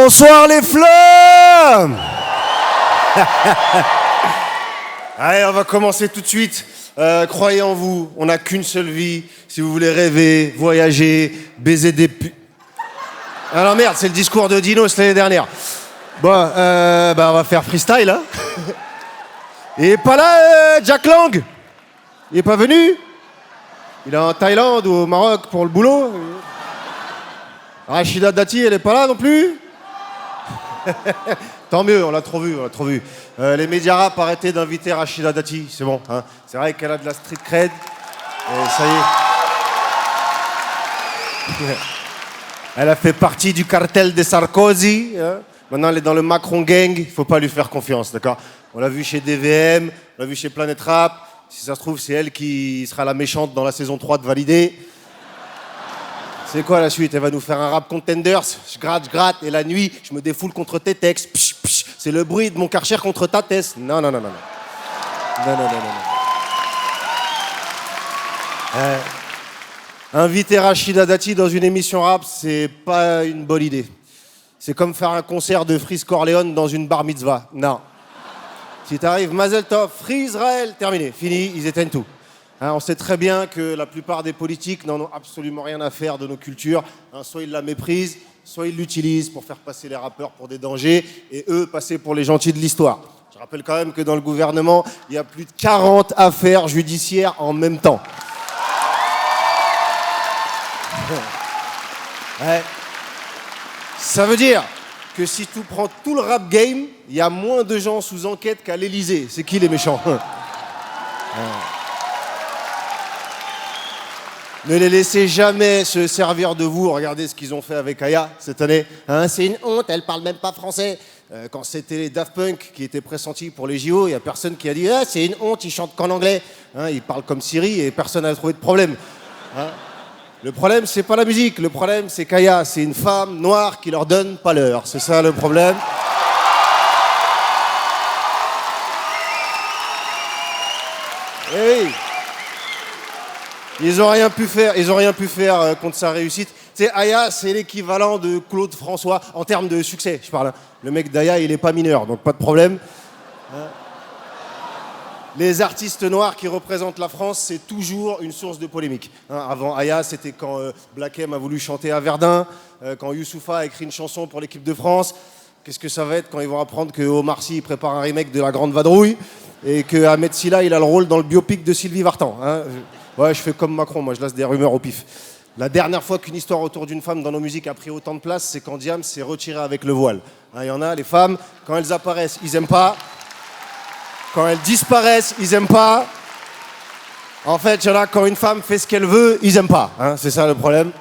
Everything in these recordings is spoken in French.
Bonsoir les flammes. Allez, on va commencer tout de suite. Croyez en vous, on n'a qu'une seule vie. Si vous voulez rêver, voyager, baiser des Alors merde, c'est le discours de Dinos l'année dernière. Bon, on va faire freestyle, hein. Il est pas là, Jack Lang. Il est pas venu. Il est en Thaïlande ou au Maroc pour le boulot. Rachida Dati, elle est pas là non plus. Tant mieux, on l'a trop vu. Les médias rap, arrêtez d'inviter Rachida Dati, c'est bon. Hein. C'est vrai qu'elle a de la street cred. Et ça y est. Elle a fait partie du cartel des Sarkozy. Hein. Maintenant, elle est dans le Macron Gang. Il faut pas lui faire confiance, d'accord? On l'a vu chez DVM, on l'a vu chez Planet Rap. Si ça se trouve, c'est elle qui sera la méchante dans la saison 3 de Validé. C'est quoi la suite? Elle va nous faire un rap contenders. Je gratte, et la nuit, je me défoule contre tes textes. Psh, psh, c'est le bruit de mon Karcher contre ta tête. Non. Inviter Rachida Dati dans une émission rap, c'est pas une bonne idée. C'est comme faire un concert de Freeze Corleone dans une bar mitzvah. Non. Si t'arrives, Mazel Tov, Free Israël, terminé, fini, ils éteignent tout. Hein, on sait très bien que la plupart des politiques n'en ont absolument rien à faire de nos cultures. Hein, soit ils la méprisent, soit ils l'utilisent pour faire passer les rappeurs pour des dangers et eux passer pour les gentils de l'histoire. Je rappelle quand même que dans le gouvernement, il y a plus de 40 affaires judiciaires en même temps. Ouais. Ça veut dire que si tu prends tout le rap game, il y a moins de gens sous enquête qu'à l'Elysée. C'est qui les méchants? Ne les laissez jamais se servir de vous. Regardez ce qu'ils ont fait avec Aya cette année. Hein, c'est une honte, elle parle même pas français. Quand c'était les Daft Punk qui étaient pressentis pour les JO, il n'y a personne qui a dit « c'est une honte, ils chantent qu'en anglais. Hein, » Ils parlent comme Siri et personne n'a trouvé de problème. Hein. Le problème, c'est pas la musique. Le problème, c'est qu'Aya, c'est une femme noire qui leur donne pas l'heure. C'est ça le problème. Et oui. Ils ont rien pu faire contre sa réussite. Tu sais, Aya, c'est l'équivalent de Claude François en termes de succès, je parle. Hein. Le mec d'Aya, il est pas mineur, donc pas de problème. Hein. Les artistes noirs qui représentent la France, c'est toujours une source de polémique. Hein, avant Aya, c'était quand Black M a voulu chanter à Verdun, quand Youssoupha a écrit une chanson pour l'équipe de France. Qu'est-ce que ça va être quand ils vont apprendre que Omar Sy prépare un remake de La Grande Vadrouille et que Ahmed Silla, il a le rôle dans le biopic de Sylvie Vartan. Hein. Ouais, je fais comme Macron, moi je lance des rumeurs au pif. La dernière fois qu'une histoire autour d'une femme dans nos musiques a pris autant de place, c'est quand Diam s'est retiré avec le voile. Hein, y en a, les femmes, quand elles apparaissent, ils aiment pas. Quand elles disparaissent, ils aiment pas. En fait, il y en a, quand une femme fait ce qu'elle veut, ils aiment pas. Hein, c'est ça le problème.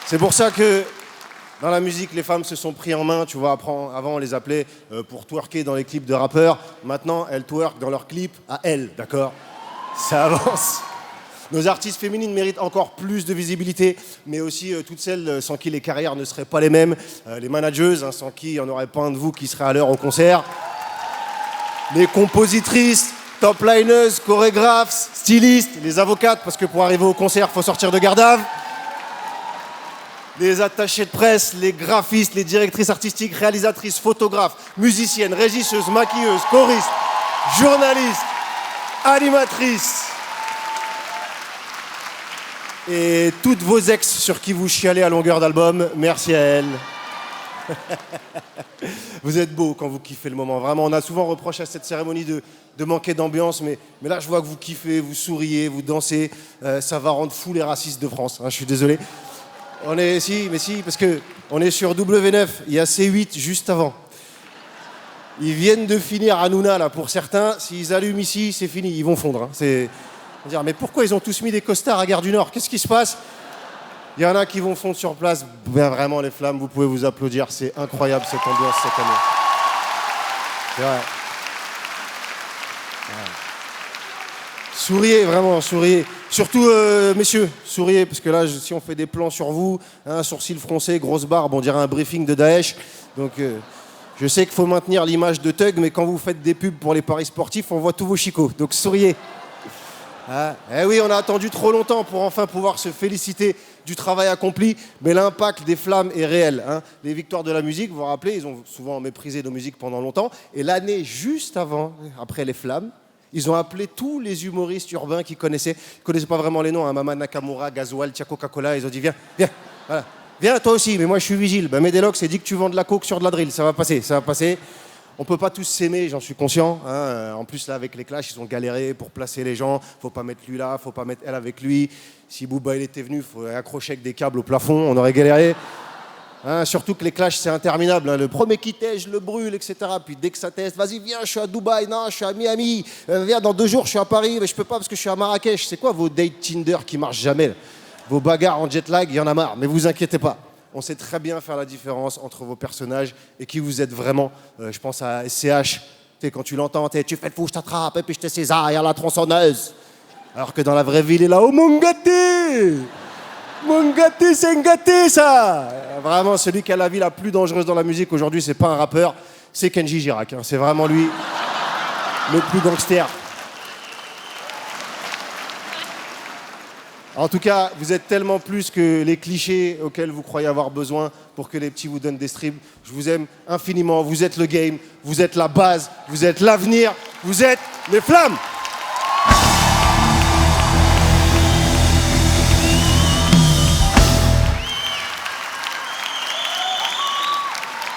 C'est pour ça que dans la musique, les femmes se sont pris en main. Tu vois, avant, on les appelait pour twerker dans les clips de rappeurs. Maintenant, elles twerkent dans leurs clips à elles, d'accord? Ça avance. Nos artistes féminines méritent encore plus de visibilité, mais aussi toutes celles sans qui les carrières ne seraient pas les mêmes. Les manageuses, hein, sans qui il n'y en aurait pas un de vous qui serait à l'heure au concert. Les compositrices, top lineuses, chorégraphes, stylistes, les avocates, parce que pour arriver au concert, il faut sortir de garde à vue. Les attachés de presse, les graphistes, les directrices artistiques, réalisatrices, photographes, musiciennes, régisseuses, maquilleuses, choristes, journalistes, animatrices. Et toutes vos ex sur qui vous chialez à longueur d'album, merci à elles. Vous êtes beaux quand vous kiffez le moment. Vraiment, on a souvent reproché à cette cérémonie de manquer d'ambiance, mais là, je vois que vous kiffez, vous souriez, vous dansez. Ça va rendre fou les racistes de France. Hein, je suis désolé. Si, parce que on est sur W9, il y a C8 juste avant. Ils viennent de finir Hanouna, là, pour certains. S'ils allument ici, c'est fini, ils vont fondre. Hein. C'est dire, mais pourquoi ils ont tous mis des costards à Gare du Nord? Qu'est-ce qui se passe? Il y en a qui vont fondre sur place. Ben, vraiment, les flammes, vous pouvez vous applaudir. C'est incroyable cette ambiance cette année. C'est vrai. Ouais. Souriez, vraiment, souriez. Surtout, messieurs, souriez, parce que là, si on fait des plans sur vous, hein, sourcils froncés, grosse barbe, on dirait un briefing de Daesh. Donc, je sais qu'il faut maintenir l'image de Thug, mais quand vous faites des pubs pour les paris sportifs, on voit tous vos chicots. Donc, souriez. Ah, eh oui, on a attendu trop longtemps pour enfin pouvoir se féliciter du travail accompli, mais l'impact des flammes est réel. Hein. Les victoires de la musique, vous vous rappelez, ils ont souvent méprisé nos musiques pendant longtemps, et l'année juste avant, après les flammes, ils ont appelé tous les humoristes urbains qu'ils connaissaient pas vraiment les noms, hein, Mama Nakamura, Gasoil, Tia Coca-Cola, ils ont dit viens, viens, voilà. Viens toi aussi, mais moi je suis vigile. Ben, Médéloc s'est dit que tu vends de la coke sur de la drill, ça va passer, ça va passer. On peut pas tous s'aimer, j'en suis conscient. Hein. En plus, là, avec les Clash, ils ont galéré pour placer les gens. Faut pas mettre lui là, faut pas mettre elle avec lui. Si Booba il était venu, faut accrocher avec des câbles au plafond, on aurait galéré. Hein, surtout que les Clash, c'est interminable. Hein. Le premier qui t'est, je le brûle, etc. Puis dès que ça teste, vas-y, viens, je suis à Dubaï, non, je suis à Miami. Viens, dans 2 jours, je suis à Paris, mais je peux pas parce que je suis à Marrakech. C'est quoi vos dates Tinder qui marchent jamais là. Vos bagarres en jet lag, il y en a marre. Mais vous inquiétez pas. On sait très bien faire la différence entre vos personnages et qui vous êtes vraiment. Je pense à SCH. Quand tu l'entends, tu fais le fou, je t'attrape, et puis je te cisaille à la tronçonneuse. Alors que dans la vraie vie, il est là, oh mon gâté! Mon gâté, c'est un gâté, ça! Vraiment, celui qui a la vie la plus dangereuse dans la musique aujourd'hui, c'est pas un rappeur, c'est Kenji Girac. Hein. C'est vraiment lui, le plus gangster. En tout cas, vous êtes tellement plus que les clichés auxquels vous croyez avoir besoin pour que les petits vous donnent des streams. Je vous aime infiniment, vous êtes le game, vous êtes la base, vous êtes l'avenir, vous êtes les flammes.